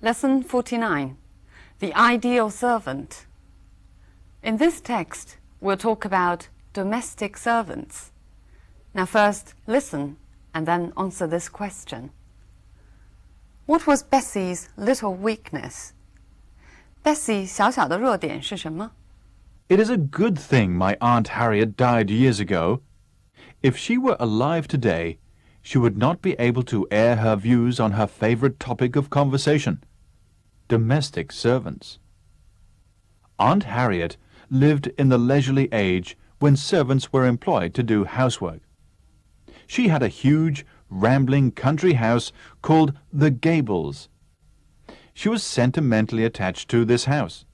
Lesson 49. The Ideal Servant. In this text, we'll talk about domestic servants. Now first, listen and then answer this question. What was Bessie's little weakness? Bessie 小小的弱点是什么？ It is a good thing my Aunt Harriet died years ago. If she were alive today, she would not be able to air her views on her favorite topic of conversation, domestic servants. Aunt Harriet lived in the leisurely age when servants were employed to do housework. She had a huge, rambling country house called the Gables. She was sentimentally attached to this house,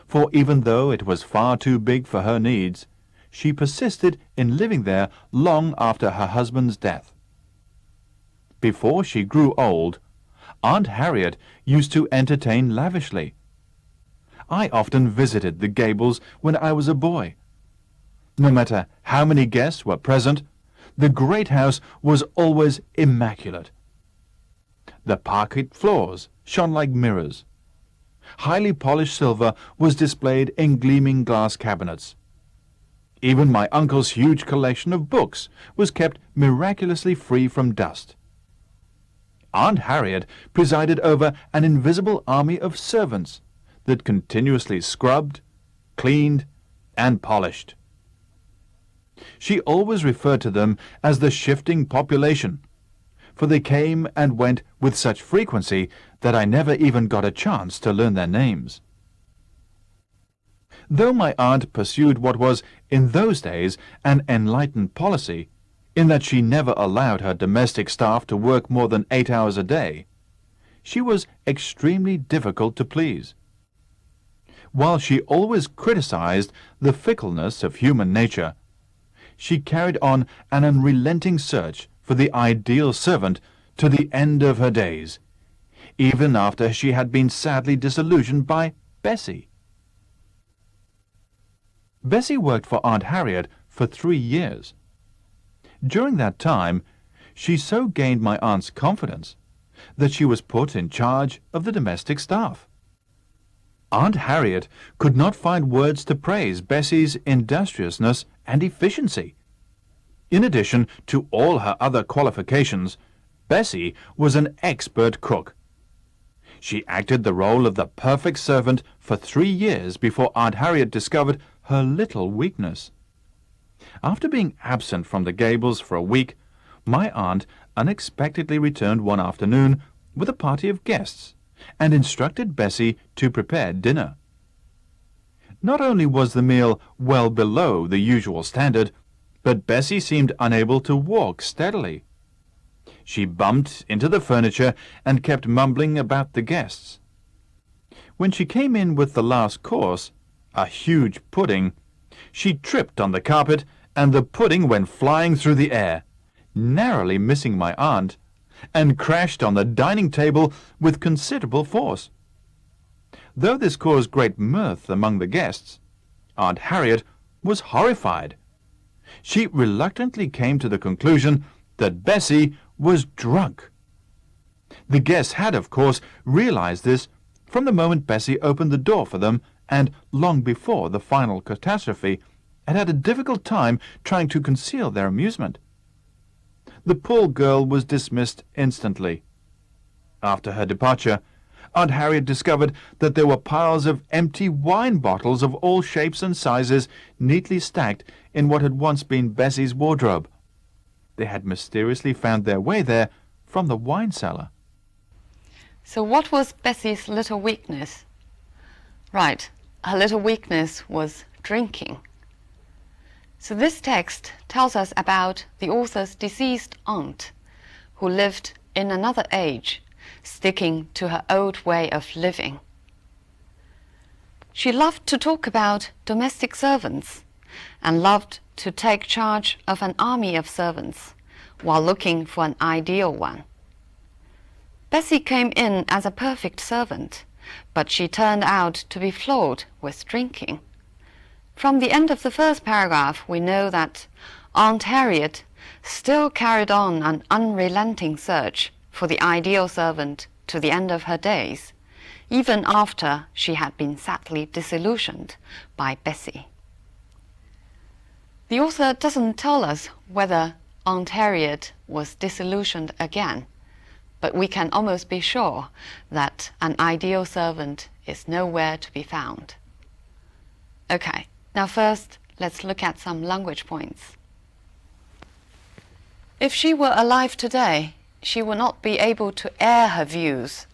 for even though it was far too big for her needs, she persisted in living there long after her husband's death. Before she grew old, Aunt Harriet used to entertain lavishly. I often visited the Gables when I was a boy. No matter how many guests were present, the great house was always immaculate. The parquet floors shone like mirrors. Highly polished silver was displayed in gleaming glass cabinets. Even my uncle's huge collection of books was kept miraculously free from dust. Aunt Harriet presided over an invisible army of servants that continuously scrubbed, cleaned, and polished. She always referred to them as the shifting population, for they came and went with such frequency that I never even got a chance to learn their names. Though my aunt pursued what was, in those days, an enlightened policy, in that she never allowed her domestic staff to work more than 8 hours a day, she was extremely difficult to please. While she always criticized the fickleness of human nature, she carried on an unrelenting search for the ideal servant to the end of her days, even after she had been sadly disillusioned by Bessie. Bessie worked for Aunt Harriet for 3 years. During that time, she so gained my aunt's confidence that she was put in charge of the domestic staff. Aunt Harriet could not find words to praise Bessie's industriousness and efficiency. In addition to all her other qualifications, Bessie was an expert cook. She acted the role of the perfect servant for 3 years before Aunt Harriet discovered her little weakness. After being absent from the Gables for a week, my aunt unexpectedly returned one afternoon with a party of guests and instructed Bessie to prepare dinner. Not only was the meal well below the usual standard, but Bessie seemed unable to walk steadily. She bumped into the furniture and kept mumbling about the guests. When she came in with the last course, a huge pudding, she tripped on the carpet and the pudding went flying through the air, narrowly missing my aunt, and crashed on the dining table with considerable force. Though this caused great mirth among the guests, Aunt Harriet was horrified. She reluctantly came to the conclusion that Bessie was drunk. The guests had, of course, realized this from the moment Bessie opened the door for them, and long before the final catastrophe, had a difficult time trying to conceal their amusement. The poor girl was dismissed instantly. After her departure, Aunt Harriet discovered that there were piles of empty wine bottles of all shapes and sizes neatly stacked in what had once been Bessie's wardrobe. They had mysteriously found their way there from the wine cellar. So what was Bessie's little weakness? Right, her little weakness was drinking. So this text tells us about the author's deceased aunt, who lived in another age, sticking to her old way of living. She loved to talk about domestic servants and loved to take charge of an army of servants while looking for an ideal one. Bessie came in as a perfect servant, but she turned out to be flawed with drinking. From the end of the first paragraph, we know that Aunt Harriet still carried on an unrelenting search for the ideal servant to the end of her days, even after she had been sadly disillusioned by Bessie. The author doesn't tell us whether Aunt Harriet was disillusioned again, but we can almost be sure that an ideal servant is nowhere to be found. Okay, now first, let's look at some language points. If she were alive today, she would not be able to air her views.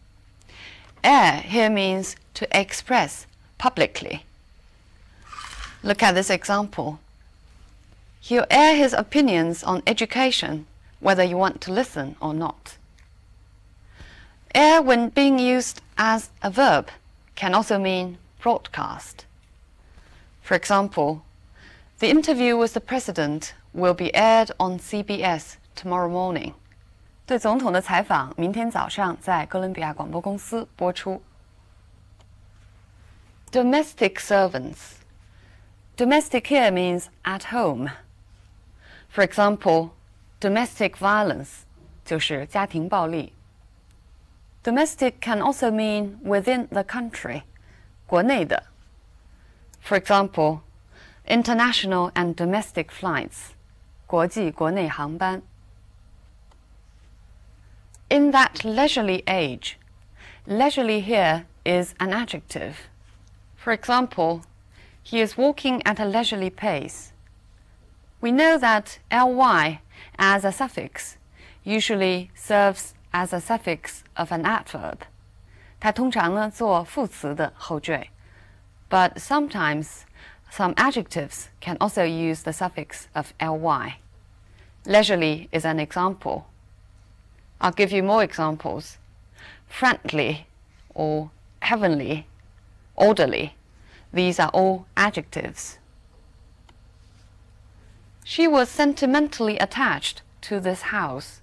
Air here means to express publicly. Look at this example. He'll air his opinions on education, whether you want to listen or not. Air, when being used as a verb, can also mean broadcast. For example, the interview with the president will be aired on CBS tomorrow morning. 对总统的采访明天早上在哥伦比亚广播公司播出。Domestic servants. Domestic here means at home. For example, domestic violence 就是家庭暴力。Domestic can also mean within the country, 国内的。For example, international and domestic flights, 国际国内航班。In that leisurely age, leisurely here is an adjective. For example, he is walking at a leisurely pace. We know that ly as a suffix usually serves as a suffix of an adverb. 它通常呢做副词的后缀。But sometimes some adjectives can also use the suffix of ly. Leisurely is an example. I'll give you more examples. Friendly or heavenly, orderly. These are all adjectives. She was sentimentally attached to this house.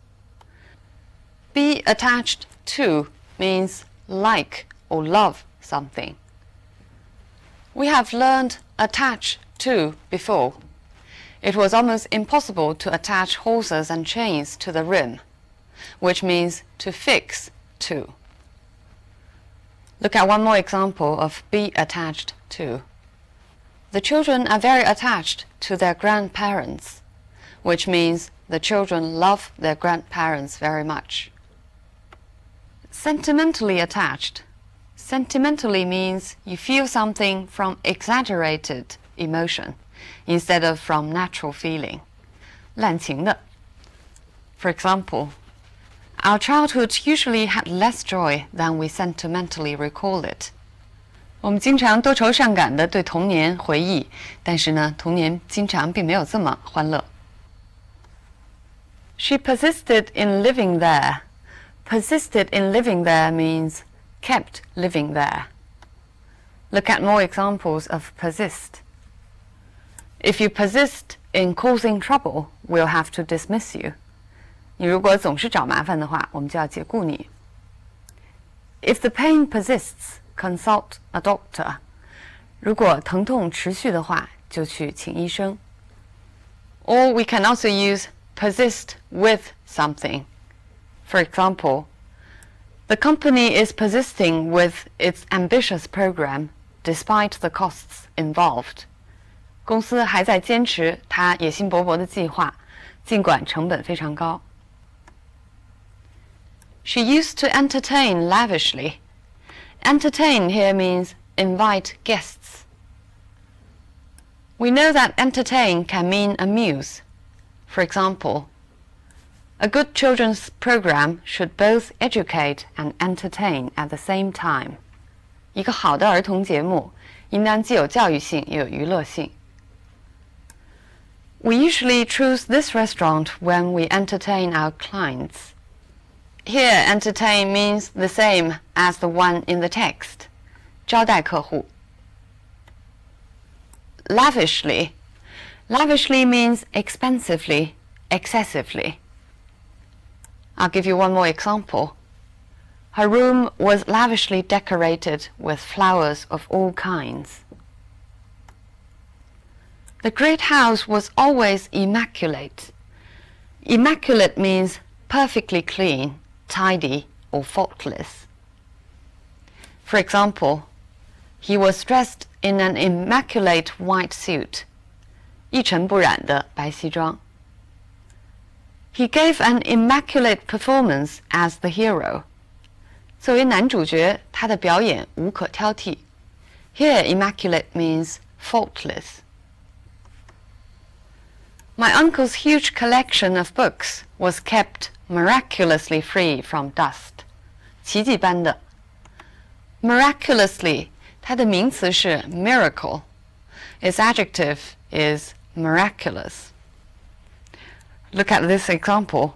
Be attached to means like or love something. We have learned attach to before. It was almost impossible to attach horses and chains to the rim, which means to fix to. Look at one more example of be attached to. The children are very attached to their grandparents, which means the children love their grandparents very much. Sentimentally attached. Sentimentally means you feel something from exaggerated emotion instead of from natural feeling. 滥情的。For example, our childhood usually had less joy than we sentimentally recall it. 我们经常多愁善感地对童年回忆，但是呢，童年经常并没有这么欢乐。She persisted in living there. Persisted in living there means kept living there. Look at more examples of persist. If you persist in causing trouble, we'll have to dismiss you. 你如果总是找麻烦的话，我们就要解雇你。If the pain persists, consult a doctor. 如果疼痛持续的话，就去请医生。Or we can also use persist with something. For example, the company is persisting with its ambitious program despite the costs involved. 公司还在坚持它野心勃勃的计划，尽管成本非常高。She used to entertain lavishly. Entertain here means invite guests. We know that entertain can mean amuse. For example, a good children's program should both educate and entertain at the same time. 一个好的儿童节目应当既有教育性又有娱乐性。We usually choose this restaurant when we entertain our clients. Here, entertain means the same as the one in the text. 招待客户。Lavishly. Lavishly means expensively, excessively. I'll give you one more example. Her room was lavishly decorated with flowers of all kinds. The great house was always immaculate. Immaculate means perfectly clean, tidy, or faultless. For example, he was dressed in an immaculate white suit. 一尘不染的白西装。He gave an immaculate performance as the hero. 作为男主角，他的表演无可挑剔。Here, immaculate means faultless. My uncle's huge collection of books was kept miraculously free from dust. 奇迹般的。Miraculously, 它的名词是 miracle. Its adjective is miraculous. Look at this example.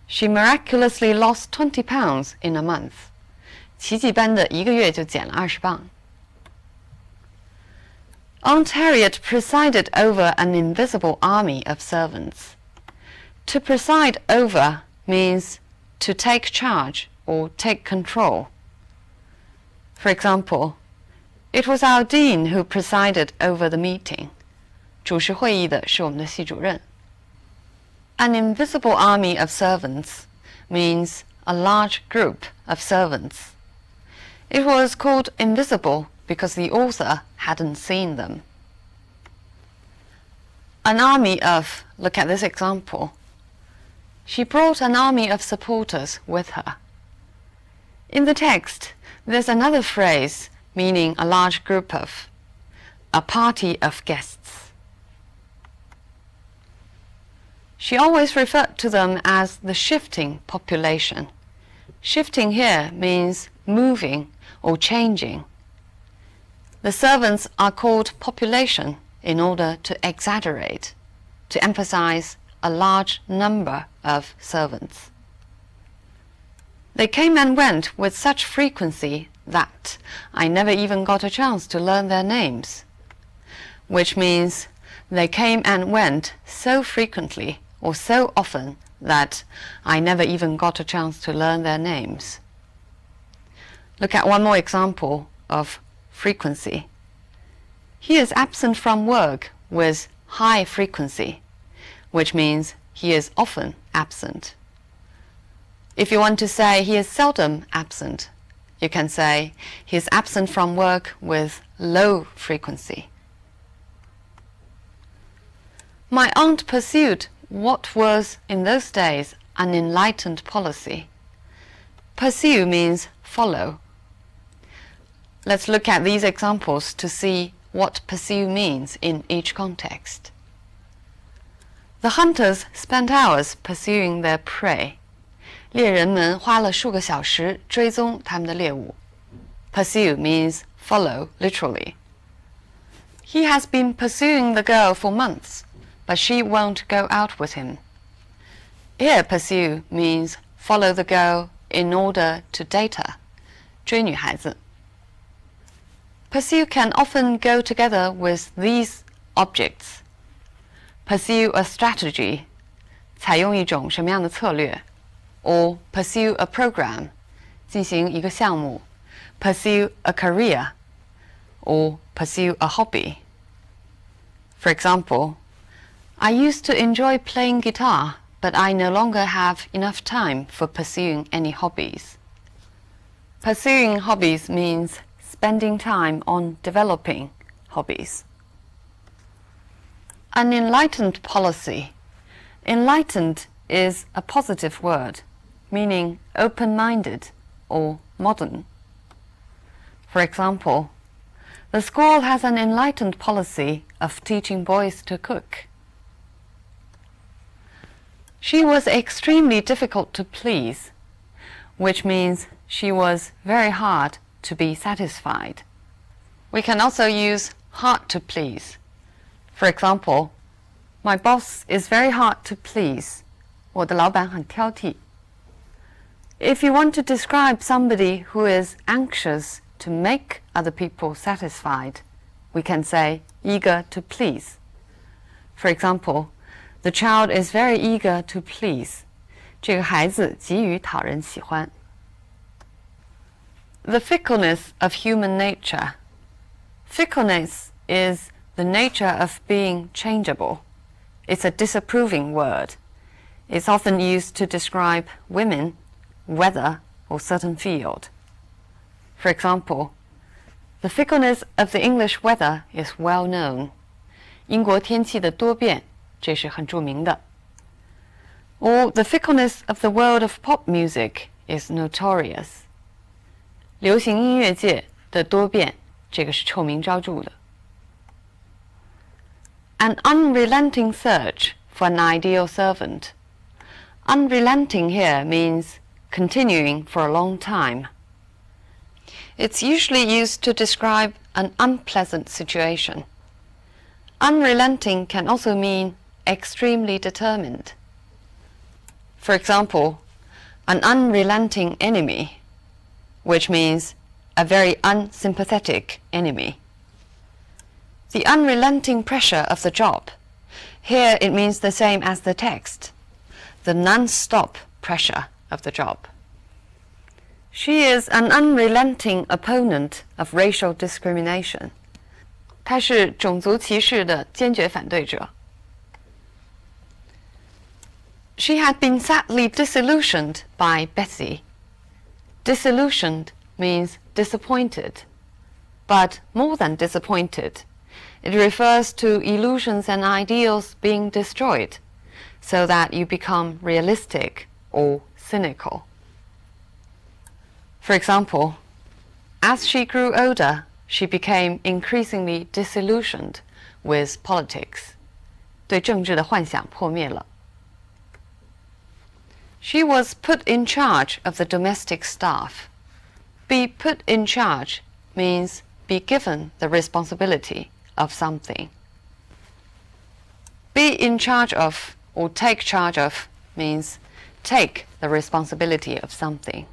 She miraculously lost 20 pounds in a month. 奇迹般的一个月就减了20磅。Aunt Harriet presided over an invisible army of servants. To preside over means to take charge or take control. For example, it was our dean who presided over the meeting. 主持会议的是我们的系主任。An invisible army of servants means a large group of servants. It was called invisible because the author hadn't seen them. An army of, look at this example. She brought an army of supporters with her. In the text, there's another phrase meaning a large group of, a party of guests. She always referred to them as the shifting population. Shifting here means moving or changing. The servants are called population in order to exaggerate, to emphasize a large number of servants. They came and went with such frequency that I never even got a chance to learn their names, which means they came and went so frequently or so often that I never even got a chance to learn their names. Look at one more example of frequency. He is absent from work with high frequency, which means he is often absent. If you want to say he is seldom absent, you can say he is absent from work with low frequency. My aunt pursued what was in those days an enlightened policy. Pursue means follow. Let's look at these examples to see what pursue means in each context. The hunters spent hours pursuing their prey. 猎人们花了数个小时追踪他们的猎物。Pursue means follow, literally. He has been pursuing the girl for months, but she won't go out with him. Here, pursue means follow the girl in order to date her. 追女孩子。Pursue can often go together with these objects. Pursue a strategy. 采用一种什么样的策略 or pursue a program, 进行一个项目 pursue a career, or pursue a hobby. For example, I used to enjoy playing guitar, but I no longer have enough time for pursuing any hobbies. Pursuing hobbies means spending time on developing hobbies. An enlightened policy. Enlightened is a positive word, meaning open-minded or modern. For example, the school has an enlightened policy of teaching boys to cook. She was extremely difficult to please, which means she was very hard to be satisfied. We can also use hard to please. For example, my boss is very hard to please. 我的老板很挑剔。If you want to describe somebody who is anxious to make other people satisfied, we can say eager to please. For example, the child is very eager to please. 这个孩子急于讨人喜欢。The fickleness of human nature. Fickleness is the nature of being changeable. It's a disapproving word. It's often used to describe women, weather, or certain field. For example, the fickleness of the English weather is well known. 英国天气的多变，这是很著名的。Or the fickleness of the world of pop music is notorious. 流行音乐界的多变，这个是臭名昭著的。An unrelenting search for an ideal servant. Unrelenting here means continuing for a long time. It's usually used to describe an unpleasant situation. Unrelenting can also mean extremely determined. For example, an unrelenting enemy, which means a very unsympathetic enemy. The unrelenting pressure of the job. Here it means the same as the text, the non-stop pressure of the job. She is an unrelenting opponent of racial discrimination. 她是种族歧视的坚决反对者。She had been sadly disillusioned by Bessie. Disillusioned means disappointed, but more than disappointed. It refers to illusions and ideals being destroyed, so that you become realistic or cynical. For example, as she grew older, she became increasingly disillusioned with politics. 对政治的幻想破灭了。She was put in charge of the domestic staff. Be put in charge means be given the responsibility of something. Be in charge of or take charge of means take the responsibility of something.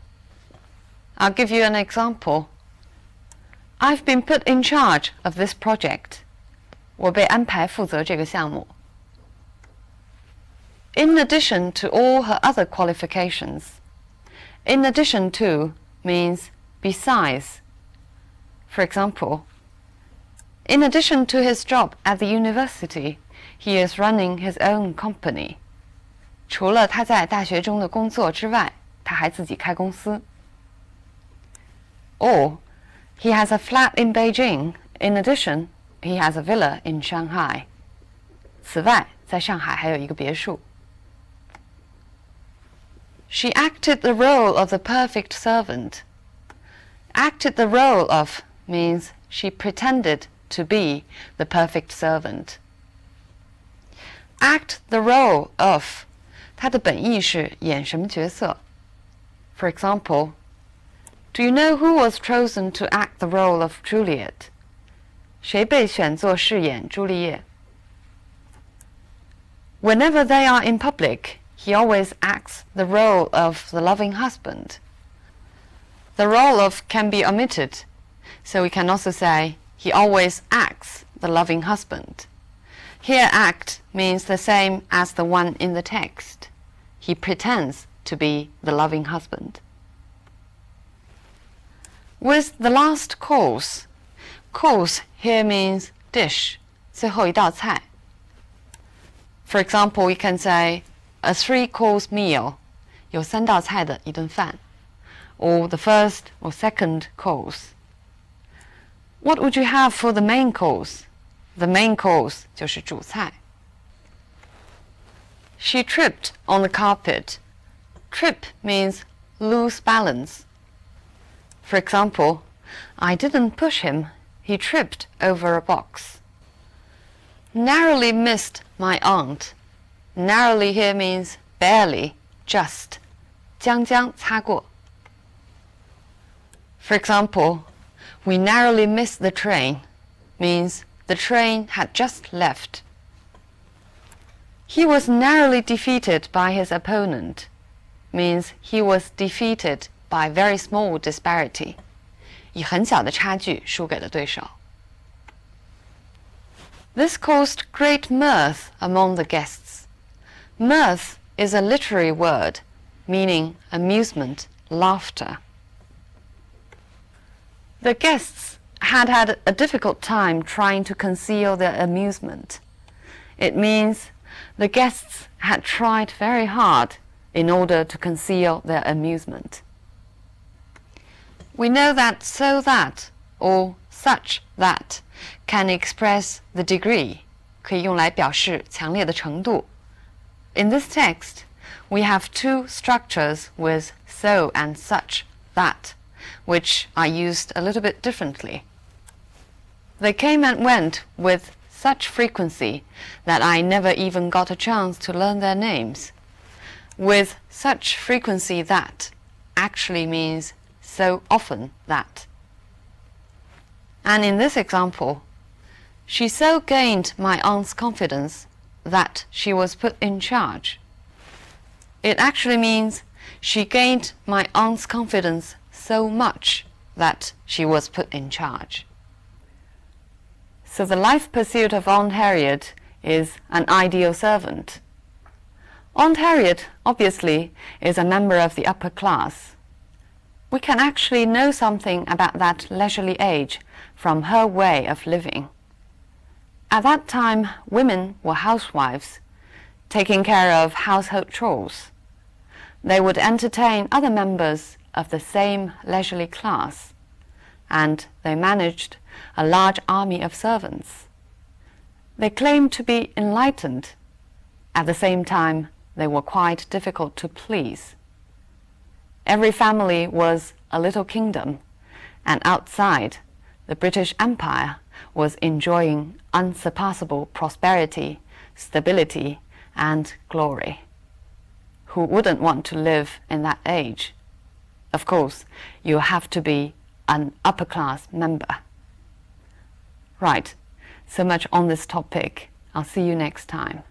I'll give you an example. I've been put in charge of this project. 我被安排负责这个项目。In addition to all her other qualifications. In addition to means besides. For example, in addition to his job at the university, he is running his own company. 除了他在大学中的工作之外，他还自己开公司。Or, he has a flat in Beijing. In addition, he has a villa in Shanghai. 此外，在上海还有一个别墅。She acted the role of the perfect servant. Acted the role of means she pretended to be the perfect servant. Act the role of 它的本意是演什么角色。For example, do you know who was chosen to act the role of Juliet? 谁被选作饰演朱丽叶？ Whenever they are in public, he always acts the role of the loving husband. The role of can be omitted, so we can also say he always acts the loving husband. Here act means the same as the one in the text. He pretends to be the loving husband. With the last course, course here means dish, 最后一道菜。For example, we can say a 3-course meal, 有3道菜的一顿饭 or the first or second course. What would you have for the main course? The main course 就是主菜。She tripped on the carpet. Trip means lose balance. For example, I didn't push him. He tripped over a box. Narrowly missed my aunt. Narrowly here means barely, just. 将将擦过。For example, we narrowly missed the train means the train had just left. He was narrowly defeated by his opponent means he was defeated by very small disparity. 以很小的差距输给了对手。This caused great mirth among the guests. Mirth is a literary word meaning amusement, laughter. The guests had had a difficult time trying to conceal their amusement. It means the guests had tried very hard in order to conceal their amusement. We know that so that or such that can express the degree, 可以用来表示强烈的程度。In this text, we have two structures with so and such that, which are used a little bit differently. They came and went with such frequency that I never even got a chance to learn their names. With such frequency that actually means so often that. And in this example, she so gained my aunt's confidence that she was put in charge. It actually means she gained my aunt's confidence so much that she was put in charge. So the life pursuit of Aunt Harriet is an ideal servant. Aunt Harriet, obviously, is a member of the upper class. We can actually know something about that leisurely age from her way of living. At that time, women were housewives, taking care of household chores. They would entertain other members of the same leisurely class, and they managed a large army of servants. They claimed to be enlightened. At the same time, they were quite difficult to please. Every family was a little kingdom, and outside, the British Empire was enjoying unsurpassable prosperity, stability, and glory. Who wouldn't want to live in that age? Of course, you have to be an upper-class member. Right, so much on this topic. I'll see you next time.